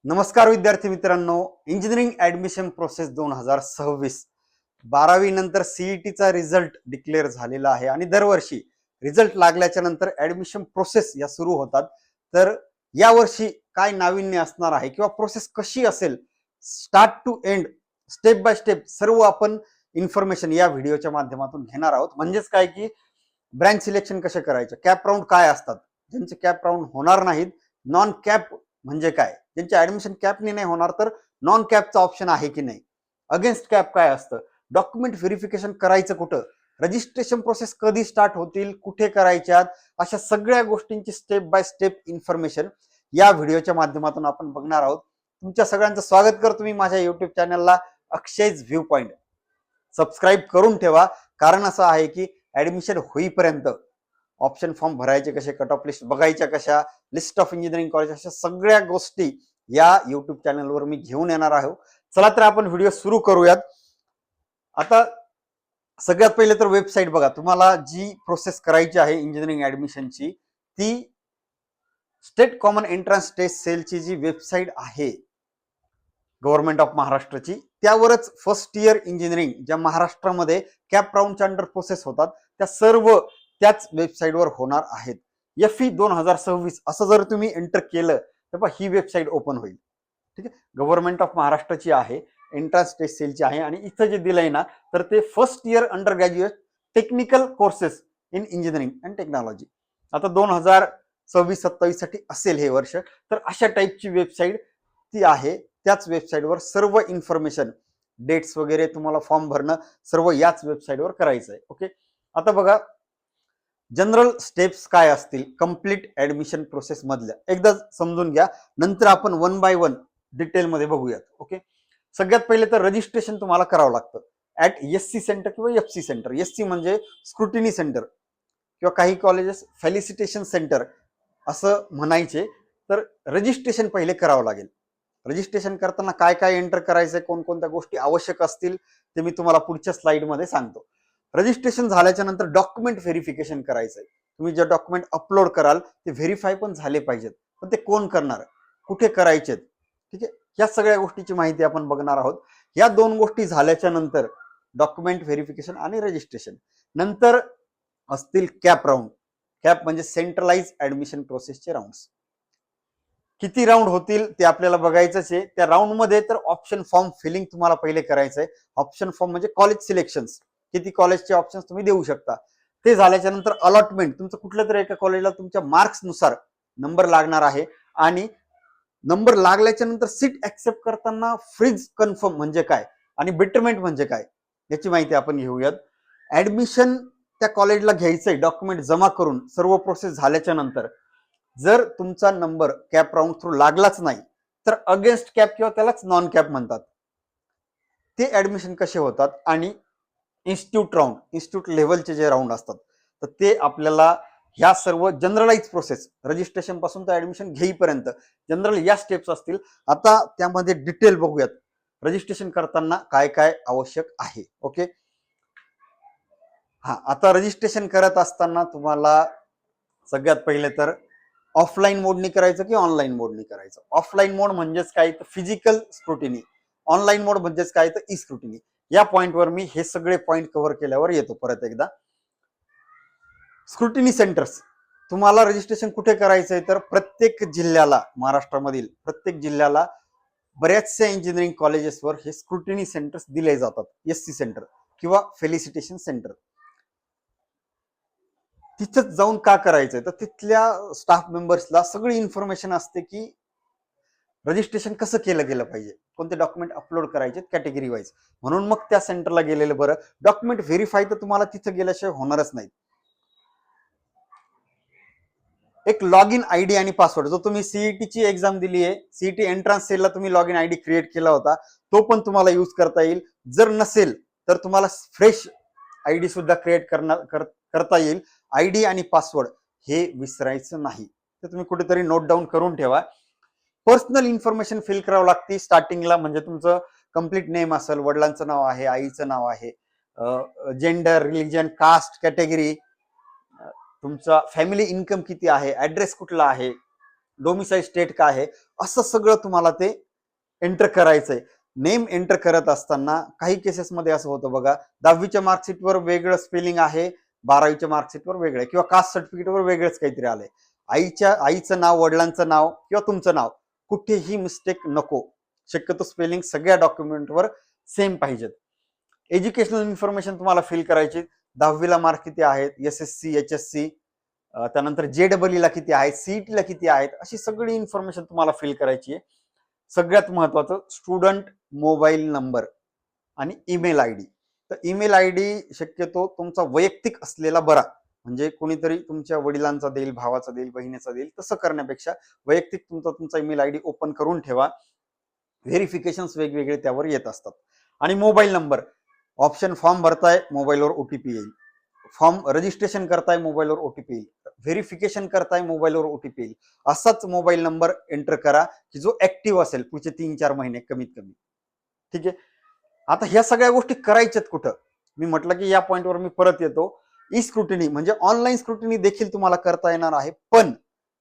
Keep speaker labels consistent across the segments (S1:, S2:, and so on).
S1: नमस्कार विद्यार्थी मित्रांनो. इंजिनिअरिंग ऍडमिशन प्रोसेस 2026 12वी नंतर सीईटीचा रिझल्ट डिक्लेअर झालेला आहे आणि दरवर्षी रिझल्ट लागल्याच्या नंतर ऍडमिशन प्रोसेस या सुरू होतात. तर यावर्षी काय नाविन्य असणार आहे किंवा प्रोसेस कशी असेल, start to end, step by step सर्व आपण इन्फॉर्मेशन या व्हिडिओच्या माध्यमातून घेणार आहोत. म्हणजेच काय की ब्रँच सिलेक्शन कसे करायचे, कॅप राऊंड काय असतात, ज्यांचे कॅप राऊंड होणार नाहीत, नॉन कॅप म्हणजे काय, ज्यांचे ऍडमिशन कॅपने नाही होणार तर नॉन कॅपचा ऑप्शन आहे की नाही, अगेन्स्ट कॅप काय असतं, डॉक्युमेंट व्हेरिफिकेशन करायचं कुठं, रजिस्ट्रेशन प्रोसेस कधी स्टार्ट होतील, कुठे करायच्यात, अशा सगळ्या गोष्टींची स्टेप बाय स्टेप इन्फॉर्मेशन या व्हिडिओच्या माध्यमातून आपण बघणार आहोत. तुमच्या सगळ्यांचं स्वागत करतो मी माझ्या युट्यूब चॅनलला अक्षयज व्ह्यू पॉइंट. सबस्क्राईब करून ठेवा, कारण असं आहे की ऍडमिशन होईपर्यंत ऑप्शन फॉर्म भरायचे कसे, कट ऑफ लिस्ट बघायच्या कशा, लिस्ट ऑफ इंजिनिअरिंग कॉलेज, अशा सगळ्या गोष्टी या युट्यूब चॅनलवर मी घेऊन येणार आहोत. चला तर आपण व्हिडिओ सुरू करूयात. आता सगळ्यात पहिले तर वेबसाईट बघा. तुम्हाला जी प्रोसेस करायची आहे इंजिनिअरिंग ऍडमिशनची, ती स्टेट कॉमन एंट्रन्स टेस्ट सेलची जी वेबसाईट आहे गव्हर्नमेंट ऑफ महाराष्ट्राची, त्यावरच फर्स्ट इयर इंजिनिअरिंग ज्या महाराष्ट्रामध्ये कॅप राऊंडच्या अंडर प्रोसेस होतात त्या सर्व त्याच वेबसाईटवर होणार आहेत. FE 2026 असं जर तुम्ही एंटर केलं तर ही वेबसाईट ओपन होईल. ठीक आहे, गव्हर्नमेंट ऑफ महाराष्ट्राची आहे, एंट्रन्स टेस्ट सेलची आहे आणि इथं जे दिलंय ना तर ते first year under graduate technical courses in engineering and technology. आता 2026-27 साठी असेल हे वर्ष. तर अशा टाईपची वेबसाईट ती आहे. त्याच वेबसाईटवर सर्व इन्फॉर्मेशन, डेट्स वगैरे, तुम्हाला फॉर्म भरणं सर्व याच वेबसाईटवर करायचं आहे. ओके, आता बघा जनरल स्टेप्स काय असतील कम्प्लीट ऍडमिशन प्रोसेस मधल्या एकदा समजून घ्या, नंतर आपण वन बाय वन डिटेल मध्ये बघूयात. ओके, सगळ्यात पहिले तर रजिस्ट्रेशन तुम्हाला करावं लागतं ऍट SC सेंटर किंवा FC सेंटर. SC म्हणजे स्क्रुटिनी सेंटर किंवा काही कॉलेजेस फेलिसिटेशन सेंटर असं म्हणायचे. तर रजिस्ट्रेशन पहिले करावं लागेल. रजिस्ट्रेशन करताना काय काय एंटर करायचंय, कोणकोणत्या गोष्टी आवश्यक असतील ते मी तुम्हाला पुढच्या स्लाइडमध्ये सांगतो. रजिस्ट्रेशन झाल्याच्या नंतर डॉक्युमेंट व्हेरिफिकेशन करायचंय. तुम्ही जे डॉक्युमेंट अपलोड कराल ते व्हेरीफाय पण झाले पाहिजेत, पण ते कोण करणार, कुठे करायचे, ठीक आहे, या सगळ्या गोष्टीची माहिती आपण बघणार आहोत. या दोन गोष्टी झाल्याच्या नंतर डॉक्युमेंट व्हेरिफिकेशन आणि रजिस्ट्रेशन नंतर असतील कॅप राऊंड. कॅप म्हणजे सेंट्रलाइज ऍडमिशन प्रोसेसचे राऊंड्स. किती राऊंड होतील ते आपल्याला बघायचंच आहे. त्या राऊंड मध्ये तर ऑप्शन फॉर्म फिलिंग तुम्हाला पहिले करायचंय. ऑप्शन फॉर्म म्हणजे कॉलेज सिलेक्शन्स, किती कॉलेजचे ऑप्शन्स तुम्ही देऊ शकता. ते झाल्याच्या नंतर अलॉटमेंट, तुमचं कुठल्या तरी एका कॉलेजला तुमच्या मार्क्स नुसार नंबर लागणार आहे आणि नंबर लागल्याच्या नंतर सीट ऍक्सेप्ट करताना फ्रीज कन्फर्म म्हणजे काय आणि बेटरमेंट म्हणजे काय याची माहिती आपण घेऊयात. ऍडमिशन त्या कॉलेजला घ्यायचंय डॉक्युमेंट जमा करून सर्व प्रोसेस झाल्याच्या नंतर जर तुमचा नंबर कॅप राऊंड थ्रू लागलाच नाही तर अगेन्स्ट कॅप किंवा त्यालाच नॉन कॅप म्हणतात. ते ऍडमिशन कसे होतात आणि इन्स्टिट्यूट राऊंड, इन्स्टिट्यूट लेवलचे जे राऊंड असतात तर ते आपल्याला ह्या सर्व जनरलाइज प्रोसेस रजिस्ट्रेशन पासून तर ऍडमिशन घेईपर्यंत जनरल या स्टेप्स असतील. आता त्यामध्ये डिटेल बघूयात रजिस्ट्रेशन करताना काय काय आवश्यक आहे. ओके, हा, आता रजिस्ट्रेशन करत असताना तुम्हाला सगळ्यात पहिले तर ऑफलाईन मोडनी करायचं की ऑनलाईन मोडनी करायचं. ऑफलाईन मोड म्हणजेच काय तर फिजिकल स्क्रुटिनी, ऑनलाईन मोड म्हणजेच काय तर ई स्क्रुटिनी. या पॉइंटवर मी हे सगळे पॉइंट कव्हर केल्यावर येतो परत एकदा. स्क्रुटिनी सेंटर्स तुम्हाला रजिस्ट्रेशन कुठे करायचंय तर प्रत्येक जिल्ह्याला, महाराष्ट्रामधील प्रत्येक जिल्ह्याला बऱ्याचशा इंजिनिअरिंग कॉलेजेसवर हे स्क्रुटिनी सेंटर्स दिले जातात. SC सेंटर किंवा फेलिसिटेशन सेंटर. तिथंच जाऊन का करायचंय तर तिथल्या स्टाफ मेंबर्सला सगळी इन्फॉर्मेशन असते की रजिस्ट्रेशन कसं केलं गेलं पाहिजे, कोणते डॉक्युमेंट अपलोड करायचे कॅटेगरी वाईज, म्हणून मग त्या सेंटरला गेलेलं बरं. डॉक्युमेंट व्हेरीफाय तर तुम्हाला तिथं गेल्याशिवाय होणारच नाही. एक लॉग इन आयडी आणि पासवर्ड, जो तुम्ही सीईटीची एक्झाम दिली आहे, सीईटी एंट्रन्स सेलला तुम्ही लॉग इन आयडी क्रिएट केला होता, तो पण तुम्हाला यूज करता येईल. जर नसेल तर तुम्हाला फ्रेश आयडी सुद्धा क्रिएट करता येईल. आयडी आणि पासवर्ड हे विसरायचं नाही, तर तुम्ही कुठेतरी नोट डाऊन करून ठेवा. पर्सनल इन्फॉर्मेशन फिल करावं लागते स्टार्टिंगला, म्हणजे तुमचं कम्प्लीट नेम असेल, वडिलांचं नाव आहे, आईचं नाव आहे, जेंडर, रिलिजन, कास्ट, कॅटेगरी, तुमचा फॅमिली इन्कम किती आहे, ऍड्रेस कुठला आहे, डोमिसाईल स्टेट काय आहे, असं सगळं तुम्हाला ते एंटर करायचंय. नेम एंटर करत असताना काही केसेसमध्ये असं होतं बघा, 10वीच्या मार्कशीटवर वेगळं स्पेलिंग आहे, 12वीच्या मार्कशीटवर वेगळं, किंवा कास्ट सर्टिफिकेटवर वेगळंच काहीतरी आलंय. आईचं नाव, वडिलांचं नाव किंवा तुमचं नाव, कुठेही मिस्टेक नको. शक्यतो स्पेलिंग सगळ्या डॉक्युमेंटवर सेम पाहिजेत. एज्युकेशनल इन्फॉर्मेशन तुम्हाला फिल करायची. 10वीला मार्क किती आहेत, SSC HSC, त्यानंतर JEE ला किती आहेत, CET ला किती आहेत, अशी सगळी इन्फॉर्मेशन तुम्हाला फिल करायची आहे. सगळ्यात महत्वाचं स्टुडंट मोबाईल नंबर आणि ईमेल आयडी. तर ईमेल आयडी शक्यतो तुमचा वैयक्तिक असलेला बरा, म्हणजे कोणीतरी तुमच्या वडिलांचा देईल, भावाचा देईल, बहिणीचा देईल, तसं करण्यापेक्षा वैयक्तिक तुमचा ईमेल आयडी ओपन करून ठेवा. व्हेरिफिकेशन वेगवेगळे त्यावर येत असतात. आणि मोबाईल नंबर, ऑप्शन फॉर्म भरताय मोबाईलवर OTP येईल, फॉर्म रजिस्ट्रेशन करताय मोबाईलवर OTP येईल, व्हेरिफिकेशन करताय मोबाईलवर OTP येईल. असाच मोबाईल नंबर एंटर करा की जो ऍक्टिव्ह असेल पुढचे 3-4 महिने कमीत कमी. ठीक आहे. आता ह्या सगळ्या गोष्टी करायच्यात कुठं, मी म्हटलं की या पॉइंटवर मी परत येतो. ई स्क्रुटिनी म्हणजे ऑनलाईन स्क्रुटिनी देखील तुम्हाला करता येणार आहे, पण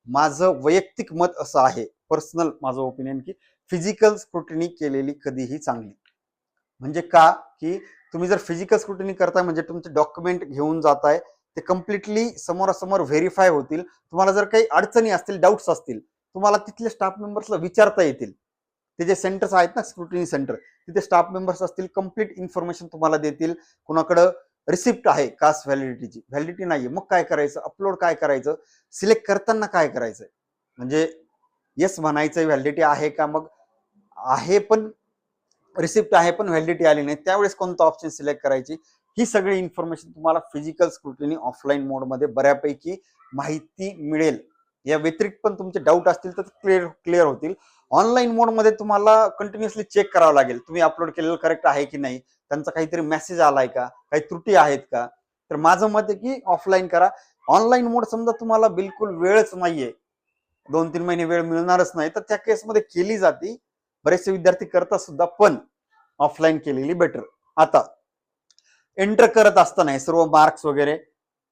S1: माझं वैयक्तिक मत असं आहे, पर्सनल माझं ओपिनियन, की फिजिकल स्क्रुटिनी केलेली कधीही चांगली. म्हणजे का, की तुम्ही जर फिजिकल स्क्रुटिनी करताय म्हणजे तुमचे डॉक्युमेंट घेऊन जाताय, ते कम्प्लिटली समोरासमोर व्हेरीफाय होतील. तुम्हाला जर काही अडचणी असतील, डाऊट्स असतील, तुम्हाला तिथले स्टाफ मेंबर्सला विचारता येतील. ते जे सेंटर्स आहेत ना, स्क्रुटिनी सेंटर, तिथे स्टाफ मेंबर्स असतील, कम्प्लीट इन्फॉर्मेशन तुम्हाला देतील. कुणाकडं रिसिप्ट आहे कास्ट व्हॅलिडिटीची, व्हॅलिडिटी नाहीये, मग काय करायचं, अपलोड काय करायचं, सिलेक्ट करताना काय करायचं, म्हणजे येस म्हणायचं व्हॅलिडिटी आहे का, मग आहे पण रिसिप्ट आहे पण व्हॅलिडिटी आली नाही, त्यावेळेस कोणतं ऑप्शन सिलेक्ट करायची, ही सगळी इन्फॉर्मेशन तुम्हाला फिजिकल स्क्रुटिनी ऑफलाईन मोडमध्ये बऱ्यापैकी माहिती मिळेल. या व्यतिरिक्त पण तुमचे डाऊट असतील तर क्लिअर होतील. ऑनलाईन मोडमध्ये तुम्हाला कंटिन्युअसली चेक करावं लागेल, तुम्ही अपलोड केलेलं करेक्ट आहे की नाही, त्यांचा काहीतरी मेसेज आलाय का, काही त्रुटी आहेत का. तर माझं मत आहे की ऑफलाईन करा. ऑनलाईन मोड समजा तुम्हाला बिलकुल वेळच नाहीये, 2-3 महिने वेळ मिळणारच नाही, तर त्या केसमध्ये केली जाते, बरेचसे विद्यार्थी करतात सुद्धा, पण ऑफलाईन केलेली बेटर. आता एंटर करत असताना सर्व मार्क्स वगैरे,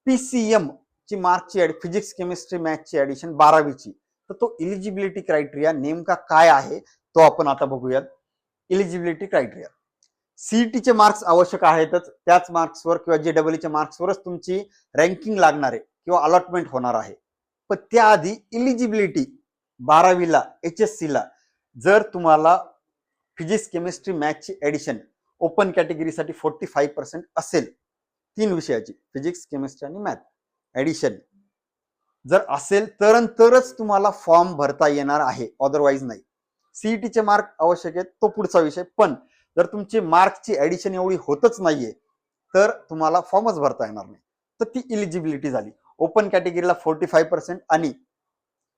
S1: PCM ची मार्कची फिजिक्स केमिस्ट्री मॅथची ऍडिशन 12वीची, तर तो इलिजिबिलिटी क्रायटेरिया नेमका काय आहे तो आपण आता बघूयात. इलिजिबिलिटी क्रायटेरिया, CET चे मार्क्स आवश्यक आहेतच, त्याच मार्क्सवर किंवा JEE च्या मार्क्सवरच तुमची रँकिंग लागणार आहे किंवा अलॉटमेंट होणार आहे. पण त्याआधी इलिजिबिलिटी 12वीला HSC ला जर तुम्हाला फिजिक्स केमिस्ट्री मॅथची ऍडिशन ओपन कॅटेगरीसाठी 45% असेल, 3 विषयाची फिजिक्स केमिस्ट्री आणि मॅथ ऍडिशन जर असेल तरच तुम्हाला फॉर्म भरता येणार आहे, अदरवाईज नाही. CET चे मार्क आवश्यक आहेत, तो पुढचा विषय, पण जर तुमची मार्कची ऍडिशन एवढी होतच नाहीये तर तुम्हाला फॉर्मच भरता येणार नाही. तर ती इलिजिबिलिटी झाली. ओपन कॅटेगरीला 45% आणि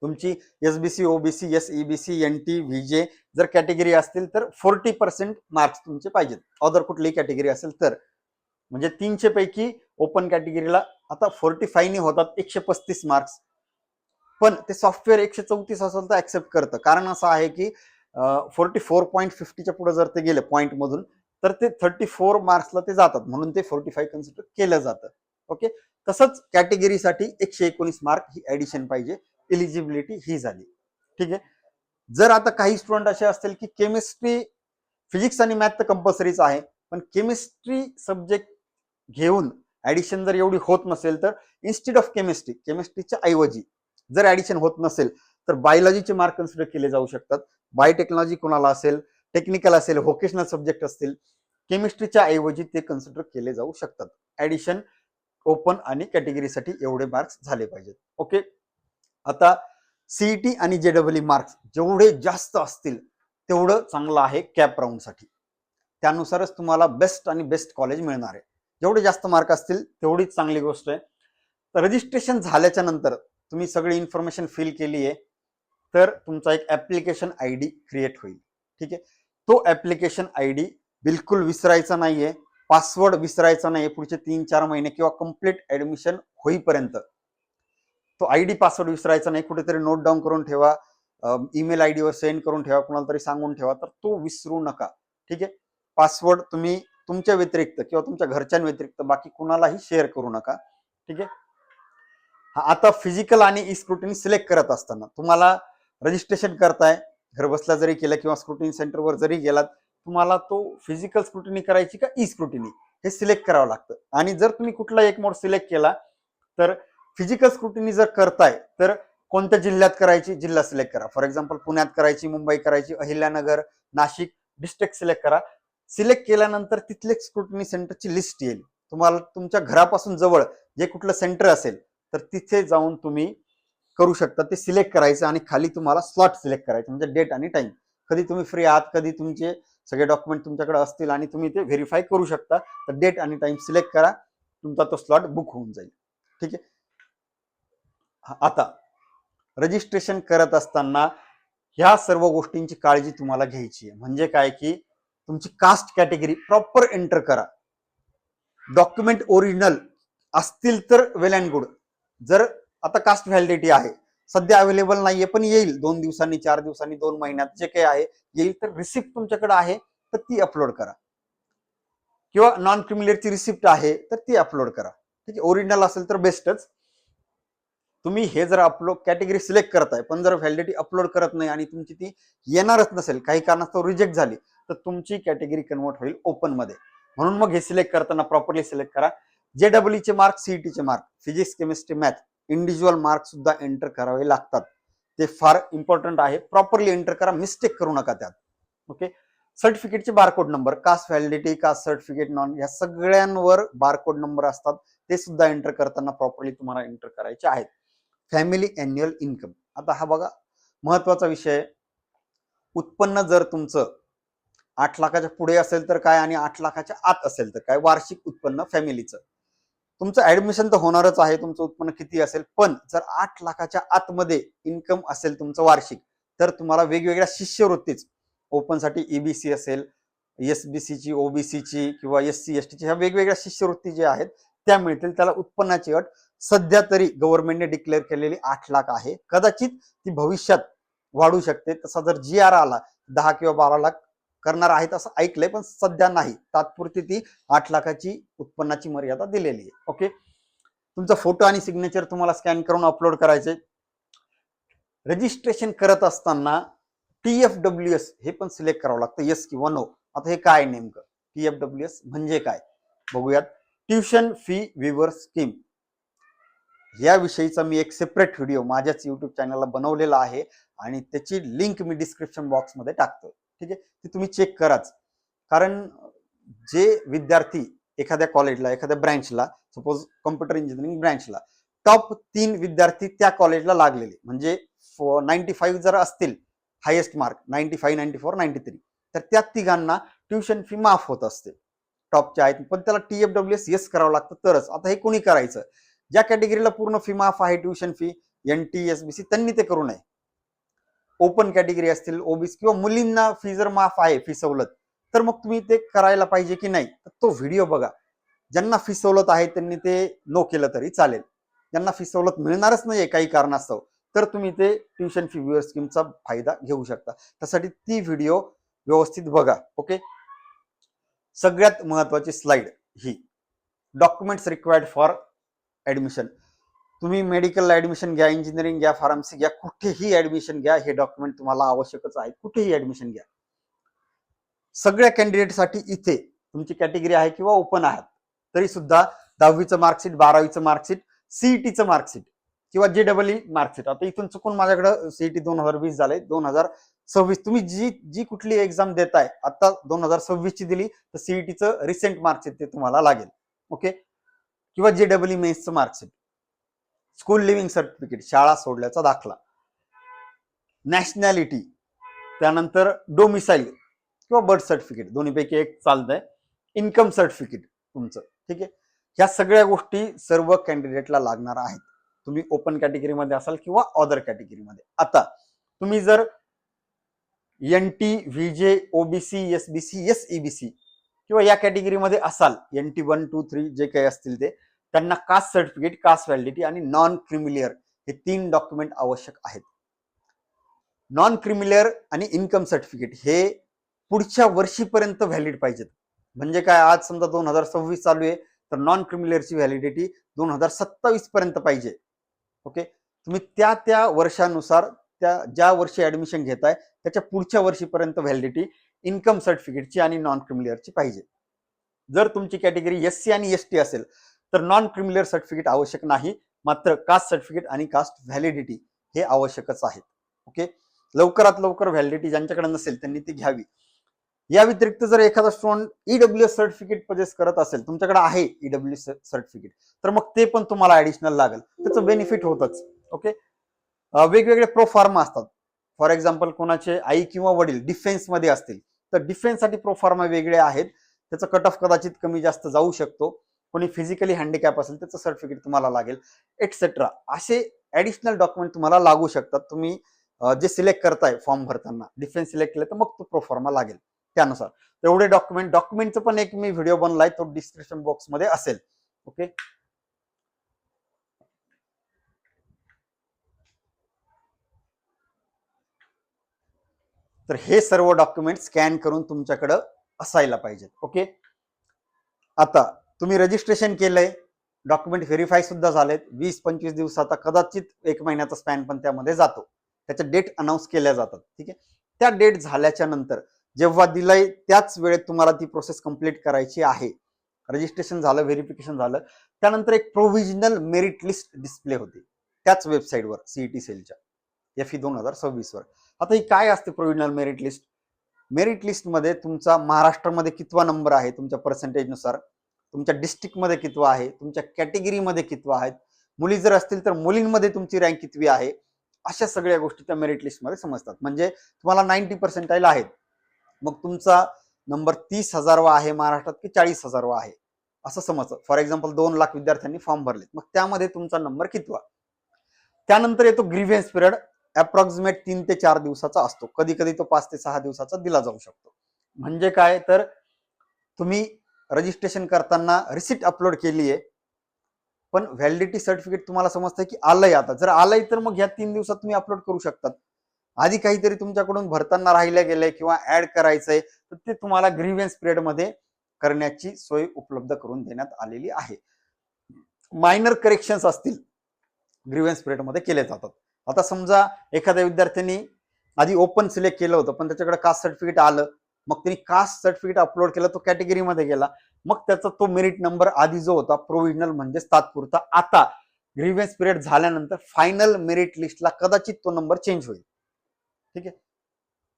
S1: तुमची SBC OBC SEBC NT VJ जर कॅटेगरी असतील तर 40% मार्क्स तुमचे पाहिजेत, अदर कुठलीही कॅटेगरी असेल तर. म्हणजे 300 पैकी ओपन कॅटेगरीला आता 45 होतात 135 मार्क्स, पण ते सॉफ्टवेअर 134 असेल तर ऍक्सेप्ट करतं. कारण असं आहे की 44.50च्या पुढे जर ते गेले पॉईंट मधून तर ते 34 मार्क्सला ते जातात, म्हणून ते 45 कन्सिडर केलं जातं. ओके. तसंच कॅटेगरीसाठी 119 मार्क ही ऍडिशन पाहिजे, इलिजिबिलिटी ही झाली. ठीक आहे. जर आता काही स्टुडंट असे असतील की केमिस्ट्री, फिजिक्स आणि मॅथ तर कंपल्सरीच आहे, पण केमिस्ट्री सब्जेक्ट घेऊन ऍडिशन जर एवढी होत नसेल तर इन्स्टेड ऑफ केमिस्ट्रीच्या ऐवजी जर ऍडिशन होत नसेल तर बायोलॉजीचे मार्क कन्सिडर केले जाऊ शकतात. बायोटेक्नॉलॉजी कोणाला असेल, टेक्निकल असेल, व्होकेशनल सब्जेक्ट असतील, केमिस्ट्रीच्या ऐवजी ते कन्सिडर केले जाऊ शकतात. ऍडिशन ओपन आणि कॅटेगरीसाठी एवढे मार्क्स झाले पाहिजेत. ओके. आता CET आणि JEE मार्क्स जेवढे जास्त असतील तेवढं चांगलं आहे कॅप राऊंडसाठी, त्यानुसारच तुम्हाला बेस्ट आणि बेस्ट कॉलेज मिळणार आहे. जेवढे जास्त मार्क असतील तेवढीच चांगली गोष्ट आहे. तर रजिस्ट्रेशन झाल्याच्या नंतर तुम्ही सगळी इन्फॉर्मेशन फिल केली आहे तर तुमचा एक ऍप्लिकेशन ID क्रिएट होईल. ठीक आहे. तो ऍप्लिकेशन ID बिलकुल विसरायचा नाहीये, पासवर्ड विसरायचा नाहीये पुढचे 3-4 महिने किंवा कम्प्लीट ऍडमिशन होईपर्यंत. तो ID पासवर्ड विसरायचा नाही, कुठेतरी नोट डाऊन करून ठेवा, ईमेल ID वर सेंड करून ठेवा, कुणाला तरी सांगून ठेवा, तर तो विसरू नका. ठीक आहे. पासवर्ड तुम्ही तुमच्या व्यतिरिक्त किंवा तुमच्या घरच्यां व्यतिरिक्त बाकी कुणालाही शेअर करू नका. ठीक आहे. आता फिजिकल आणि ई स्क्रुटिनी सिलेक्ट करत असताना तुम्हाला रजिस्ट्रेशन करताय, घर बसल्या जरी केलं किंवा स्क्रुटिनी सेंटरवर जरी गेलात, तुम्हाला तो फिजिकल स्क्रुटिनी करायची का ई स्क्रुटिनी हे सिलेक्ट करावं लागतं. आणि जर तुम्ही कुठला एक मोड सिलेक्ट केला तर फिजिकल स्क्रुटिनी जर करताय तर कोणत्या जिल्ह्यात करायची, जिल्हा सिलेक्ट करा. फॉर एक्झाम्पल पुण्यात करायची, मुंबई करायची, अहिल्यानगर, नाशिक, डिस्ट्रिक्ट सिलेक्ट करा. सिलेक्ट केल्यानंतर तिथले स्क्रुटिनी सेंटरची लिस्ट येईल. तुम्हाला तुमच्या घरापासून जवळ जे कुठलं सेंटर असेल तर तिथे जाऊन तुम्ही करू शकता. ते सिलेक्ट करायचं आणि खाली तुम्हाला स्लॉट सिलेक्ट करायचं, म्हणजे डेट आणि टाइम, कधी तुम्ही फ्री आहात, कधी तुमचे सगळे डॉक्युमेंट तुमच्याकडे असतील आणि तुम्ही ते व्हेरीफाय करू शकता. तर डेट आणि टाइम सिलेक्ट करा, तुमचा तो स्लॉट बुक होऊन जाईल. ठीक आहे. आता रजिस्ट्रेशन करत असताना ह्या सर्व गोष्टींची काळजी तुम्हाला घ्यायची आहे. म्हणजे काय की तुमची कास्ट कॅटेगरी प्रॉपर एंटर करा. डॉक्युमेंट ओरिजिनल असतील तर वेल अँड गुड. जर आता कास्ट व्हॅलिडिटी आहे, सध्या अवेलेबल नाहीये पण येईल 2 दिवसांनी, 4 दिवसांनी, 2 महिन्यात, जे काही आहे येईल, तर रिसिप्ट तुमच्याकडे आहे तर ती अपलोड करा. किंवा नॉन क्रिमिलियरची रिसिप्ट आहे तर ती अपलोड करा. ठीक आहे. ओरिजिनल असेल तर बेस्टच. तुम्ही हे जर अपलोड कॅटेगरी सिलेक्ट करताय पण जर व्हॅलिडिटी अपलोड करत नाही आणि तुमची ती येणारच नसेल, काही कारणास्तव रिजेक्ट झाली, तर तुमची कॅटेगरी कन्वर्ट होईल ओपन मध्ये. म्हणून मग हे सिलेक्ट करताना प्रॉपरली सिलेक्ट करा. जेडब्ल्यूचे मार्क, सीईटीचे mark, physics, chemistry, math, individual mark सुद्धा एंटर करावे लागतात. ते फार इम्पॉर्टंट आहे. प्रॉपरली एंटर करा, मिस्टेक करू नका त्यात. ओके. सर्टिफिकेटचे barcode number, caste validity, caste certificate, non, या सगळ्यांवर बारकोड नंबर असतात, ते सुद्धा एंटर करताना प्रॉपरली तुम्हाला एंटर करायचे आहेत. फॅमिली अॅन्युअल इन्कम, आता हा बघा महत्वाचा विषय. उत्पन्न जर तुमचं 8 लाखाच्या पुढे असेल तर काय आणि 8 लाखाच्या आत असेल तर काय, वार्षिक उत्पन्न फॅमिलीचं, तुमचं ऍडमिशन तर होणारच आहे, तुमचं उत्पन्न किती असेल, पण जर 8 लाखाच्या आतमध्ये इन्कम असेल तुमचं वार्षिक, तर तुम्हाला वेगवेगळ्या शिष्यवृत्तीच, ओपन साठी ईबीसी असेल, एसबीसीची, ओबीसीची किंवा एससी एसटीची, ह्या वेगवेगळ्या शिष्यवृत्ती ज्या आहेत त्या मिळतील. त्याला उत्पन्नाची अट सध्या तरी गव्हर्नमेंटने डिक्लेअर केलेली 8 लाख आहे. कदाचित ती भविष्यात वाढू शकते. तसा जर जी आर आला 10 किंवा 12 लाख करणार आहेत असं ऐकलंय, पण सध्या नाही. तात्पुरती ती 8 लाखाची उत्पन्नाची मर्यादा दिलेली आहे. ओके. तुमचा फोटो आणि सिग्नेचर तुम्हाला स्कॅन करून अपलोड करायचे. रजिस्ट्रेशन करत असताना TFWS हे पण सिलेक्ट करावं लागतं, येस किंवा नो. आता हे काय नेमकं TFWS म्हणजे काय बघूयात. ट्युशन फी विवर स्कीम, याविषयीचा मी एक सेपरेट व्हिडिओ माझ्याच युट्यूब चॅनलला बनवलेला आहे आणि त्याची लिंक मी डिस्क्रिप्शन बॉक्समध्ये टाकतोय. ठीक आहे. ती तुम्ही चेक कराच. कारण जे विद्यार्थी एखाद्या कॉलेजला, एखाद्या ब्रँचला, सपोज कॉम्प्युटर इंजिनिअरिंग ब्रँचला टॉप 3 विद्यार्थी त्या कॉलेजला लागलेले, म्हणजे 95 जर असतील हायेस्ट मार्क, 95, 94, 93, तर त्या तिघांना ट्युशन फी माफ होत असते, टॉपच्या आहेत. पण त्याला TFWS येस करावं लागतं तरच. आता हे कोणी करायचं, ज्या कॅटेगरीला पूर्ण फी माफ आहे, ट्युशन फी, NT, SBC, त्यांनी ते करू नये. ओपन कॅटेगरी असतील, ओबीसी किंवा मुलींना फी जर माफ आहे, फी सवलत, तर मग तुम्ही ते करायला पाहिजे की नाही, तर तो व्हिडिओ बघा. ज्यांना फी सवलत आहे त्यांनी ते नो केलं तरी चालेल. ज्यांना फी सवलत मिळणारच नाहीये काही कारणास्तव, तर तुम्ही ते ट्युशन फी व्ह्युअर स्कीमचा फायदा घेऊ शकता. त्यासाठी ती व्हिडिओ व्यवस्थित बघा. ओके. सगळ्यात महत्वाची slide he, documents required for admission. तुम्ही मेडिकल ऍडमिशन घ्या, इंजिनिअरिंग घ्या, फार्मसी घ्या, कुठेही ऍडमिशन घ्या, हे डॉक्युमेंट तुम्हाला आवश्यकच आहे. कुठेही ऍडमिशन घ्या. सगळ्या कॅन्डिडेटसाठी इथे तुमची कॅटेगरी आहे किंवा ओपन आहात तरी सुद्धा 10वीचं मार्कशीट, 12वीचं मार्कशीट, सीईटीचं मार्कशीट किंवा JEE मार्कशीट. आता इथून चुकून माझ्याकडे सीईटी 2020 झाले, 2026 तुम्ही जी कुठली एक्झाम देताय, आता 2026 ची दिली तर सीईटीचं रिसेंट मार्कशीट ते तुम्हाला लागेल. ओके. किंवा JEE मेन्सचं मार्कशीट, स्कूल लिव्हिंग सर्टिफिकेट, शाळा सोडल्याचा दाखला, नॅशनॅलिटी, त्यानंतर डोमिसाईल किंवा बर्थ सर्टिफिकेट, दोन्हीपैकी एक चालतंय, इन्कम सर्टिफिकेट तुमचं. ठीक आहे. ह्या सगळ्या गोष्टी सर्व कॅन्डिडेटला लागणार आहेत, तुम्ही ओपन कॅटेगरीमध्ये असाल किंवा अदर कॅटेगरीमध्ये. आता तुम्ही जर NT, VJ, OBC, SBC, SEBC किंवा या कॅटेगरीमध्ये असाल, NT 1, 2, 3 जे काही असतील ते, त्यांना कास्ट सर्टिफिकेट, कास्ट व्हॅलिडिटी आणि नॉन क्रिमिलियर हे 3 डॉक्युमेंट आवश्यक आहेत. नॉन क्रिमिलियर आणि इन्कम सर्टिफिकेट हे पुढच्या वर्षीपर्यंत व्हॅलिड पाहिजेत. म्हणजे काय, आज समजा 2026 चालू आहे तर नॉन क्रिमिलियरची व्हॅलिडिटी 2027 पर्यंत पाहिजे. ओके. तुम्ही त्या वर्षानुसार त्या ज्या वर्षी ऍडमिशन घेताय त्याच्या पुढच्या वर्षीपर्यंत व्हॅलिडिटी इन्कम सर्टिफिकेटची आणि नॉन क्रिमिलियरची पाहिजे. जर तुमची कॅटेगरी SC आणि ST असेल तर नॉन क्रिमिलियर सर्टिफिकेट आवश्यक नाही, मात्र कास्ट सर्टिफिकेट आणि कास्ट व्हॅलिडिटी हे आवश्यकच आहेत. ओके, लवकरात लवकर व्हॅलिडिटी ज्यांच्याकडे नसेल त्यांनी ती घ्यावी. या व्यतिरिक्त जर एखादा स्टुडंट EWS सर्टिफिकेट पजेस करत असेल, तुमच्याकडे आहे EWS सर्टिफिकेट, तर मग ते पण तुम्हाला ऍडिशनल लागेल, त्याचं बेनिफिट होतच. ओके, वेगवेगळे प्रोफार्मा असतात. फॉर एक्झाम्पल कोणाचे आई किंवा वडील डिफेन्स मध्ये असतील तर डिफेन्ससाठी प्रोफार्मा वेगळे आहेत, त्याचा कट ऑफ कदाचित कमी जास्त जाऊ शकतो. कोणी फिजिकली हँडिकॅप असेल त्याचं सर्टिफिकेट तुम्हाला लागेल, एक्सेट्रा. असे ऍडिशनल डॉक्युमेंट तुम्हाला लागू शकतात. तुम्ही जे सिलेक्ट करताय फॉर्म भरताना, डिफेन्स सिलेक्ट केलं तर मग तो प्रोफार्मा लागेल त्यानुसार. तेवढे डॉक्युमेंटचं पण एक मी व्हिडिओ बनलाय, तो डिस्क्रिप्शन बॉक्स मध्ये असेल. ओके, तर हे सर्व डॉक्युमेंट स्कॅन करून तुमच्याकडे असायला पाहिजेत. ओके, आता तुम्ही रजिस्ट्रेशन केलंय, डॉक्युमेंट व्हेरीफाय सुद्धा झालेत, 20-25 दिवसाचा कदाचित 1 महिन्याचा स्पॅन पण त्यामध्ये जातो, त्याच्या डेट अनाऊन्स केल्या जातात. ठीक आहे, त्या डेट झाल्याच्या नंतर जेव्हा दिलंय त्याच वेळेत तुम्हाला ती प्रोसेस कंप्लीट करायची आहे. रजिस्ट्रेशन झालं, व्हेरिफिकेशन झालं, त्यानंतर एक प्रोव्हिजनल मेरिट लिस्ट डिस्प्ले होते त्याच वेबसाईटवर CET सेलच्या FE 2026 वर. आता ही काय असते provisional merit list? Merit list मध्ये तुमचा महाराष्ट्रामध्ये कितवा नंबर आहे तुमच्या पर्सेंटेज नुसार, तुमच्या डिस्ट्रिक्टमध्ये कितवा आहे, तुमच्या कॅटेगरीमध्ये कितवा आहेत, मुली जर असतील तर मुलींमध्ये तुमची रँक कितवी आहे, अशा सगळ्या गोष्टी त्या मेरिट लिस्टमध्ये समजतात. म्हणजे तुम्हाला 90% आहेत, मग तुमचा नंबर 30,000वा आहे महाराष्ट्रात की 40,000वा आहे असं समजतं. फॉर एक्झाम्पल 2 लाख विद्यार्थ्यांनी फॉर्म भरले, मग त्यामध्ये तुमचा नंबर कितवा. त्यानंतर येतो ग्रीव्हन्स पिरियड, अप्रॉक्सिमेट 3 ते 4 दिवसाचा असतो, कधी कधी तो 5 ते 6 दिवसाचा दिला जाऊ शकतो. म्हणजे काय, तर तुम्ही रजिस्ट्रेशन करताना रिसिट अपलोड केली आहे, पण व्हॅलिडिटी सर्टिफिकेट तुम्हाला समजतंय की आलंय. आता जर आलंय तर मग ह्या 3 दिवसात तुम्ही अपलोड करू शकतात. आधी काहीतरी तुमच्याकडून भरताना राहिलं गेलंय किंवा ऍड करायचंय तर ते तुम्हाला ग्रीव्हन्स पिरियड मध्ये करण्याची सोय उपलब्ध करून देण्यात आलेली आहे. मायनर करेक्शन्स असतील ग्रीव्हन्स पिरियड मध्ये केले जातात. आता समजा एखाद्या विद्यार्थ्यांनी आधी ओपन सिलेक्ट केलं होतं पण त्याच्याकडे कास्ट सर्टिफिकेट आलं, मग त्यांनी कास्ट सर्टिफिकेट अपलोड केलं, तो कॅटेगरीमध्ये गेला, मग त्याचा तो मेरिट नंबर आधी जो होता प्रोव्हिजनल म्हणजेच तात्पुरता, आता ग्रीव्हन्स पिरियड झाल्यानंतर फायनल मेरिट लिस्टला कदाचित तो नंबर चेंज होईल. ठीक आहे,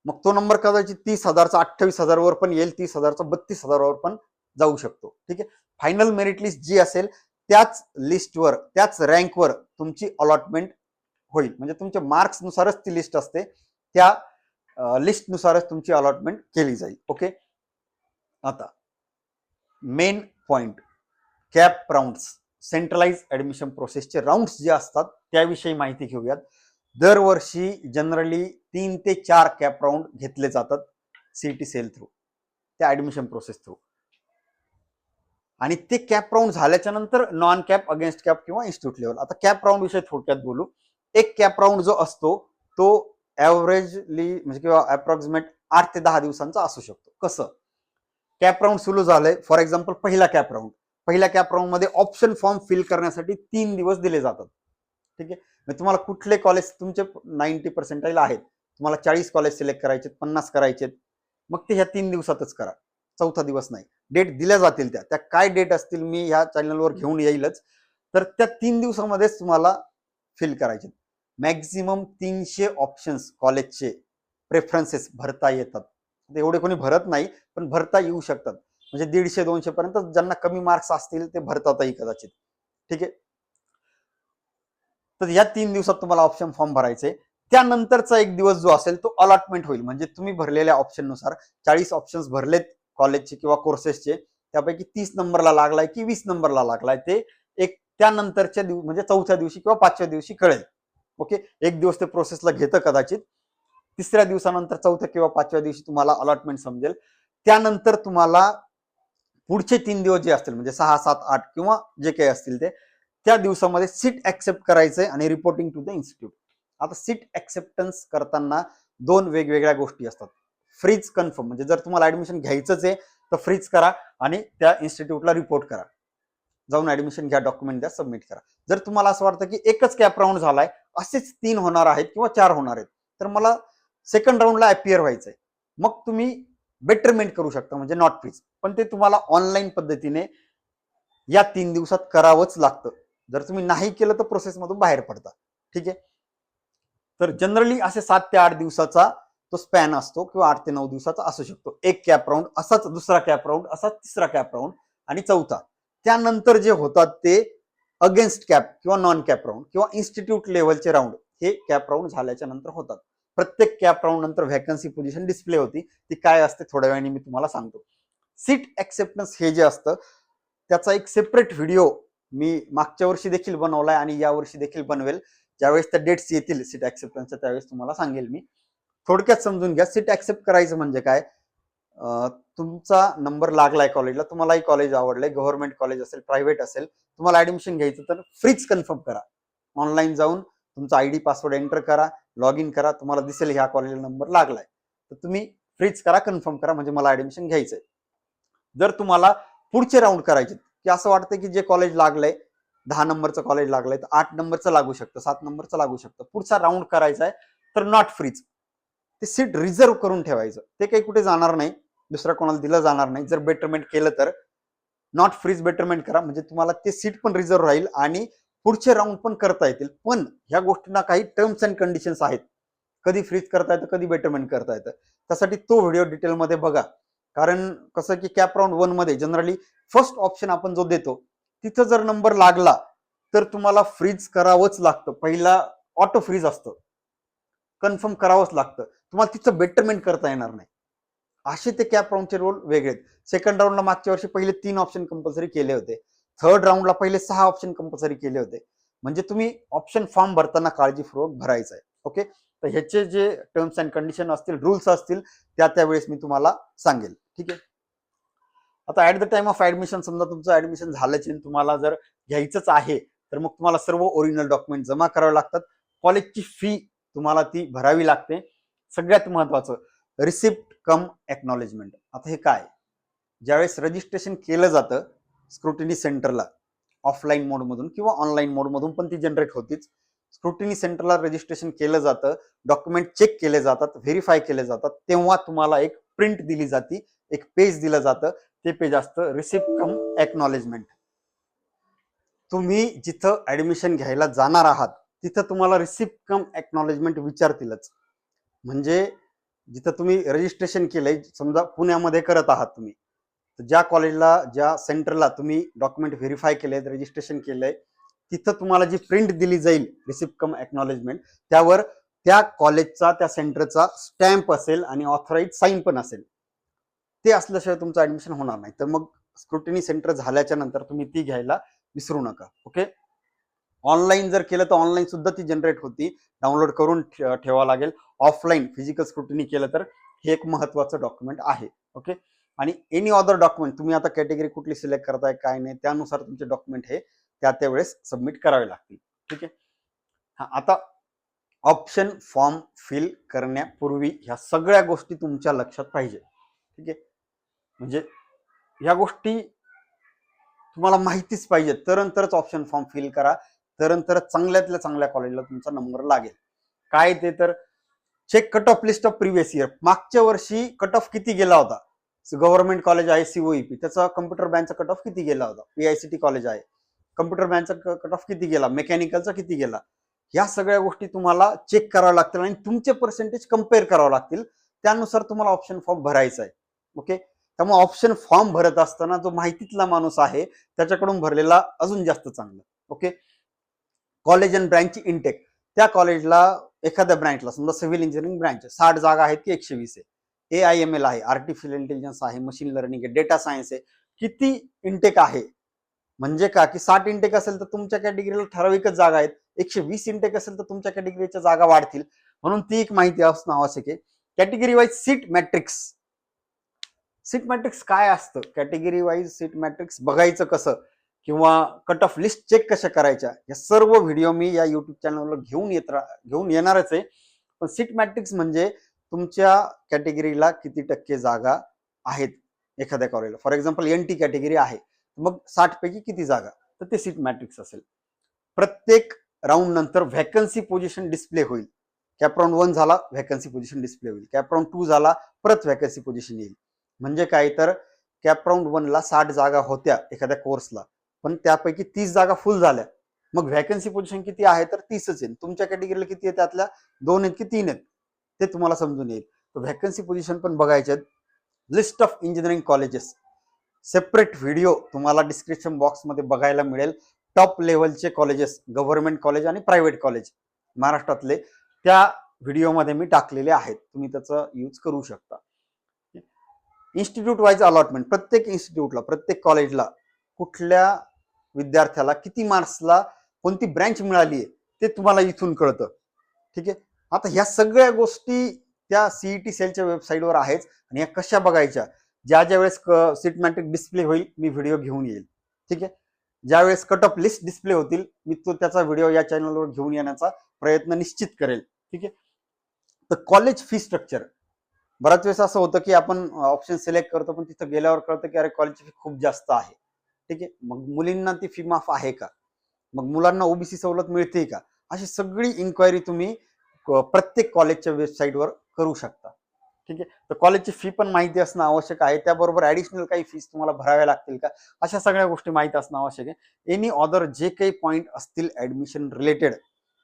S1: मग तो नंबर कदाचित 30,000चा 28,000 वर पण येईल, 30,000चा 32,000 वर पण जाऊ शकतो. ठीक आहे, फायनल मेरिट लिस्ट जी असेल त्याच लिस्टवर, त्याच रँकवर तुमची अलॉटमेंट होईल. म्हणजे तुमच्या मार्क्स नुसारच ती लिस्ट असते, त्या लिस्ट नुसारच तुमची अलॉटमेंट केली जाईल. ओके, आता main point, CAP rounds, centralize admission प्रोसेसचे राऊंड्स जे असतात त्याविषयी माहिती घेऊयात. दरवर्षी जनरली 3 ते 4 कॅप राऊंड घेतले जातात CET सेल थ्रू, त्या ऍडमिशन प्रोसेस थ्रू. आणि ते कॅप राऊंड झाल्याच्या नंतर नॉन कॅप, अगेन्स्ट कॅप किंवा इन्स्टिट्यूट लेवल. आता कॅप राऊंड विषयी थोडक्यात बोलू. एक कॅप राऊंड जो असतो तो ऍव्हरेजली म्हणजे किंवा अप्रॉक्सिमेट 8 ते 10 दिवसांचा असू शकतो. कसं, कॅप राऊंड सुरू झालंय, फॉर एक्झाम्पल पहिला कॅप राऊंड, पहिल्या कॅप राऊंड मध्ये ऑप्शन फॉर्म फिल करण्यासाठी 3 दिवस दिले जातात. ठीक आहे, तुम्हाला कुठले कॉलेज, तुमचे 90% आहेत, तुम्हाला 40 कॉलेज सिलेक्ट करायचे, 50 करायचे, मग ते ह्या 3 दिवसातच करा, चौथा दिवस नाही. डेट दिल्या जातील, त्या काय डेट असतील मी ह्या चॅनलवर घेऊन येईलच, तर त्या 3 दिवसामध्येच तुम्हाला फिल करायचे. मॅक्झिमम 300 ऑप्शन्स कॉलेजचे प्रेफरन्सेस भरता येतात. एवढे कोणी भरत नाही पण भरता येऊ शकतात, म्हणजे 150-200 पर्यंत ज्यांना कमी मार्क्स असतील ते भरतातही कदाचित. ठीक आहे, तर या 3 दिवसात तुम्हाला ऑप्शन फॉर्म भरायचे. त्यानंतरचा एक दिवस जो असेल तो अलॉटमेंट होईल. म्हणजे तुम्ही भरलेल्या ऑप्शन नुसार 40 ऑप्शन्स भरलेत कॉलेजचे किंवा कोर्सेसचे, त्यापैकी 30 नंबरला लागलाय की 20 नंबरला लागलाय ते एक त्यानंतरच्या म्हणजे चौथ्या दिवशी किंवा 5व्या दिवशी कळेल. ओके, एक दिवस ते प्रोसेसला घेतं कदाचित. तिसऱ्या दिवसानंतर 4थ्या किंवा 5व्या दिवशी तुम्हाला अलॉटमेंट समजेल. त्यानंतर तुम्हाला पुढचे 3 दिवस जे असतील म्हणजे 6, 7, 8 किंवा जे काही असतील ते, त्या दिवसामध्ये सीट ऍक्सेप्ट करायचंय आणि रिपोर्टिंग टू द इन्स्टिट्यूट. आता सीट ऍक्सेप्टन्स करताना 2 वेगवेगळ्या गोष्टी असतात. फ्रीज कन्फर्म, म्हणजे जर तुम्हाला ऍडमिशन घ्यायचंच आहे तर फ्रीज करा आणि त्या इन्स्टिट्यूटला रिपोर्ट करा, जाऊन ऍडमिशन घ्या, डॉक्युमेंट द्या, सबमिट करा. जर तुम्हाला असं वाटतं की एकच कॅप राऊंड झालाय असेच 3 होणार आहेत किंवा 4 होणार आहेत, तर मला सेकंड राऊंडला अपियर व्हायचंय, मग तुम्ही बेटरमेंट करू शकता, म्हणजे नॉट फ्रीज. पण ते तुम्हाला ऑनलाईन पद्धतीने या 3 दिवसात करावंच लागतं. जर तुम्ही नाही केलं तर प्रोसेसमधून बाहेर पडता. ठीक आहे. तर जनरली असे 7 ते 8 दिवसाचा तो स्पॅन असतो, किंवा 8 ते 9 दिवसाचा असू शकतो. एक कॅप राऊंड, असाच दुसरा कॅप राऊंड, असाच तिसरा कॅप राऊंड आणि चौथा. त्यानंतर जे होतात ते अगेन्स्ट कॅप किंवा नॉन कॅप राऊंड किंवा इन्स्टिट्यूट लेवलचे राऊंड, हे कॅप राऊंड झाल्याच्या नंतर होतात. प्रत्येक कॅप राऊंड नंतर व्हॅकन्सी पोझिशन डिस्प्ले होती. ती काय असते थोड्या वेळाने मी तुम्हाला सांगतो. सीट ऍक्सेप्टन्स हे जे असतं त्याचा एक सेपरेट व्हिडिओ मी मागच्या वर्षी देखील बनवलाय आणि या वर्षी देखील बनवेल. ज्यावेळेस त्या डेट्स येतील सीट ऍक्सेप्टन्सच्या, त्यावेळेस तुम्हाला सांगेल मी. थोडक्यात समजून घ्या, सीट ऍक्सेप्ट करायचं म्हणजे काय. तुमचा नंबर लागलाय कॉलेजला, तुम्हालाही कॉलेज आवडलंय, गव्हर्नमेंट कॉलेज असेल, प्रायव्हेट असेल, तुम्हाला ऍडमिशन घ्यायचं तर फ्रीच कन्फर्म करा. ऑनलाईन जाऊन तुमचा आयडी पासवर्ड एंटर करा, लॉग इन करा, तुम्हाला दिसेल ह्या कॉलेजला नंबर लागलाय, तर तुम्ही फ्रीच करा, कन्फर्म करा, म्हणजे मला ऍडमिशन घ्यायचंय. जर तुम्हाला पुढचे राऊंड करायचे, की असं वाटतं की जे कॉलेज लागलंय 10 नंबरचं कॉलेज लागलंय, तर 8 नंबरचं लागू शकतं, 7 नंबरचं लागू शकतं, पुढचा राऊंड करायचा आहे, तर नॉट फ्रीज, ते सीट रिझर्व्ह करून ठेवायचं. ते काही कुठे जाणार नाही, दुसऱ्या कोणाला दिलं जाणार नाही. जर बेटरमेंट केलं तर नॉट फ्रीज बेटरमेंट करा, म्हणजे तुम्हाला ते सीट पण रिझर्व्ह राहील आणि पुढचे राऊंड पण करता येतील. पण ह्या गोष्टींना काही टर्म्स अँड कंडिशन्स आहेत. कधी फ्रीज करता येतं, कधी बेटरमेंट करता येतं. त्यासाठी तो व्हिडिओ डिटेलमध्ये बघा. कारण कसं की कॅप राऊंड 1 मध्ये जनरली फर्स्ट ऑप्शन आपण जो देतो, तिथं जर नंबर लागला तर तुम्हाला फ्रीज करावंच लागतं. पहिला ऑटो फ्रीज असतं, कन्फर्म करावंच लागतं. तुम्हाला तिथं बेटरमेंट करता येणार नाही. असे ते कॅप राऊंडचे रोल वेगळे. सेकंड राऊंडला मागच्या वर्षी पहिले 3 ऑप्शन कंपल्सरी केले होते. थर्ड राऊंडला पहिले 6 ऑप्शन कंपल्सरी केले होते. म्हणजे तुम्ही ऑप्शन फॉर्म भरताना काळजीपूर्वक भरायचा आहे. ओके. तर ह्याचे जे टर्म्स अँड कंडिशन असतील, रूल्स असतील, त्यावेळेस मी तुम्हाला सांगेल. ठीक आहे. आता at the time of admission, समजा तुमचं ऍडमिशन झालंच आहे, तुम्हाला जर घ्यायचंच आहे, तर मग तुम्हाला सर्व ओरिजिनल डॉक्युमेंट जमा करावे लागतात. कॉलेजची फी तुम्हाला ती भरावी लागते. सगळ्यात महत्वाचं रिसिप्ट कम एक्नॉलेजमेंट. आता हे काय, ज्यावेळेस रजिस्ट्रेशन केलं जातं स्क्रुटिनी सेंटरला, ऑफलाईन मोडमधून किंवा ऑनलाईन मोडमधून पण ती जनरेट होतीच. स्क्रुटिनी सेंटरला रजिस्ट्रेशन केलं जातं, डॉक्युमेंट चेक केले जातात, व्हेरीफाय केले जातात, तेव्हा तुम्हाला एक प्रिंट दिली जाते, एक पेज दिलं जातं. ते पेज असतं रिसिप्ट कम एक्नॉलेजमेंट. तुम्ही जिथं ऍडमिशन घ्यायला जाणार आहात तिथं तुम्हाला रिसिप्ट कम एक्नॉलेजमेंट विचारतीलच. म्हणजे जिथं तुम्ही रजिस्ट्रेशन केलंय, समजा पुण्यामध्ये करत आहात तुम्ही, तर ज्या कॉलेजला, ज्या सेंटरला तुम्ही डॉक्युमेंट व्हेरीफाय केले, रजिस्ट्रेशन केलंय, तिथं तुम्हाला जी प्रिंट दिली जाईल रिसिप्ट कम एक्नॉलेजमेंट, त्यावर त्या कॉलेजचा, त्या सेंटरचा स्टॅम्प असेल आणि ऑथराईज साईन पण असेल. ते असल्याशिवाय तुमचं ऍडमिशन होणार नाही. तर मग स्क्रुटिनी सेंटर झाल्याच्या नंतर तुम्ही ती घ्यायला विसरू नका. ओके. ऑनलाईन जर केलं तर ऑनलाईन सुद्धा ती जनरेट होती, डाउनलोड करून ठेवावं लागेल. ऑफलाईन फिजिकल स्क्रुटिनी केलं तर हे एक महत्वाचं डॉक्युमेंट आहे. ओके. आणि एनी अदर डॉक्युमेंट, तुम्ही आता कॅटेगरी कुठली सिलेक्ट करताय काय नाही, त्यानुसार तुमचे डॉक्युमेंट हे त्यावेळेस सबमिट करावे लागतील. ठीक आहे. हा, आता ऑप्शन फॉर्म फिल करण्यापूर्वी ह्या सगळ्या गोष्टी तुमच्या लक्षात पाहिजे. ठीक आहे. म्हणजे ह्या गोष्टी तुम्हाला माहितीच पाहिजे, तरच ऑप्शन फॉर्म फिल करा, तरच चांगल्यातल्या चांगल्या कॉलेजला तुमचा नंबर लागेल. काय ते तर check cut off list of previous year. मागच्या वर्षी कट ऑफ किती गेला होता, गव्हर्नमेंट कॉलेज आहे सीओईपी, त्याचा कम्प्युटर बँकचा कट ऑफ किती गेला होता, पीआयसीटी कॉलेज आहे, कम्प्युटर बँकचा कट ऑफ किती गेला, मेकॅनिकलचा किती गेला, या सगळ्या गोष्टी तुम्हाला चेक कराव्या लागतील आणि तुमचे पर्सेंटेज कम्पेअर करावं लागतील. त्यानुसार तुम्हाला ऑप्शन फॉर्म भरायचा आहे. ओके. त्यामुळे ऑप्शन फॉर्म भरत असताना जो माहितीतला माणूस आहे त्याच्याकडून भरलेला अजून जास्त चांगलं. Okay. College and branch intake, त्या कॉलेजला एखाद्या ब्रँचला, समजा सिव्हिल इंजिनिअरिंग ब्रँच 60 जागा आहेत की 120 आहे, AIML आहे, आर्टिफिशियल इंटेलिजन्स आहे, मशीन लर्निंग आहे, डेटा सायन्स आहे, किती इनटेक आहे. म्हणजे का की 60 इनटेक असेल तर तुमच्या कॅटेगरीला ठराविकच जागा आहेत, 120 इनटेक असेल तर तुमच्या कॅटेगरीच्या जागा वाढतील. म्हणून ती एक माहिती असणं आवश्यक आहे. Category wise seat matrix. Seat matrix काय असतं, कॅटेगरी वाईज सीट मॅट्रिक्स बघायचं कसं, किंवा कट ऑफ लिस्ट चेक कशा करायच्या, या सर्व व्हिडिओ मी या युट्यूब चॅनलवर घेऊन येणारच आहे. पण सीट मॅट्रिक्स म्हणजे तुमच्या कॅटेगरीला किती टक्के जागा आहेत एखाद्या कॉलेजला. फॉर एक्झाम्पल NT कॅटेगरी आहे, मग 60 पैकी किती जागा, तर ते सीट मॅट्रिक्स असेल. प्रत्येक राऊंड नंतर व्हॅकन्सी पोझिशन डिस्प्ले होईल. कॅप राऊंड 1 झाला, व्हॅकन्सी पोझिशन डिस्प्ले होईल. कॅप राऊंड 2 झाला, परत व्हॅकन्सी पोझिशन येईल. म्हणजे काय, तर कॅप राऊंड 1 ला 60 जागा होत्या एखाद्या कोर्सला, पण त्यापैकी 30 जागा फुल झाल्या. मग व्हॅकन्सी पोझिशन किती आहे, तर 30च आहे. तुमच्या कॅटेगरीला किती आहे, त्यातल्या 2 आहेत की 3 आहेत ते तुम्हाला समजून येईल. तर व्हॅकन्सी पोझिशन पण बघायचे आहेत. List of engineering colleges separate video तुम्हाला डिस्क्रिप्शन बॉक्समध्ये बघायला मिळेल. टॉप लेवलचे कॉलेजेस, गव्हर्नमेंट कॉलेज आणि प्रायव्हेट कॉलेज महाराष्ट्रातले, त्या व्हिडिओमध्ये मी टाकलेले आहेत. तुम्ही त्याचा यूज करू शकता. इन्स्टिट्यूट वाईज अलॉटमेंट, प्रत्येक इन्स्टिट्यूटला, प्रत्येक कॉलेजला कुठल्या विद्यार्थ्याला किती मार्क्सला कोणती ब्रँच मिळाली आहे ते तुम्हाला इथून कळतं. ठीक आहे. आता ह्या सगळ्या गोष्टी त्या सीईटी सेलच्या वेबसाईटवर आहेत. आणि या कशा बघायच्या, ज्या वेळेस सीट मॅट्रिक डिस्प्ले होईल मी व्हिडिओ घेऊन येईल. ठीक आहे. ज्यावेळेस कट ऑफ लिस्ट डिस्प्ले होतील मी तो त्याचा व्हिडिओ या चॅनलवर घेऊन येण्याचा प्रयत्न निश्चित करेल. ठीक आहे. तर कॉलेज फी स्ट्रक्चर, बऱ्याच वेळेस असं होतं की आपण ऑप्शन सिलेक्ट करतो पण तिथं गेल्यावर कळतं की अरे कॉलेजची फी खूप जास्त आहे. ठीक आहे. मग मुलींना ती फी माफ आहे का, मग मुलांना ओबीसी सवलत मिळते का, अशी सगळी इन्क्वायरी तुम्ही प्रत्येक कॉलेजच्या वेबसाईटवर करू शकता. ठीक आहे. तर कॉलेजची फी पण माहिती असणं आवश्यक आहे. त्याबरोबर ऍडिशनल काही फीस तुम्हाला भराव्या लागतील का, अशा सगळ्या गोष्टी माहिती असणं आवश्यक आहे. एनी अदर जे काही पॉईंट असतील ऍडमिशन रिलेटेड,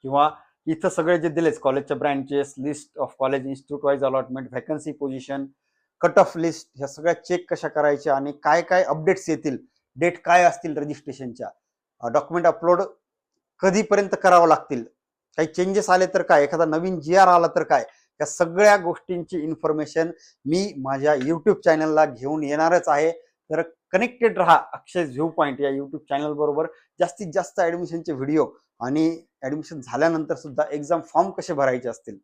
S1: किंवा इथं सगळे जे दिलेच कॉलेजच्या branches, list of college, institute wise allotment, vacancy position, cut off list, ह्या सगळ्या चेक कशा करायच्या आणि काय काय अपडेट्स येतील, डेट काय असतील रजिस्ट्रेशनच्या, डॉक्युमेंट अपलोड कधीपर्यंत करावं लागतील, काही चेंजेस आले तर काय, एखादा नवीन GR आला तर काय, या सगळ्या गोष्टींची इन्फॉर्मेशन मी माझ्या युट्यूब चॅनलला घेऊन येणारच आहे. तर कनेक्टेड राहा अक्षय व्ह्यू पॉईंट या युट्यूब चॅनल बरोबर. जास्तीत जास्त ऍडमिशनचे व्हिडिओ आणि ऍडमिशन झाल्यानंतर सुद्धा एक्झाम फॉर्म कसे भरायचे असतील,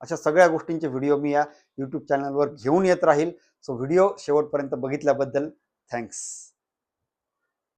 S1: अशा सगळ्या गोष्टींचे व्हिडिओ मी या युट्यूब चॅनलवर घेऊन येत राहील. सो व्हिडिओ शेवटपर्यंत बघितल्याबद्दल थँक्स.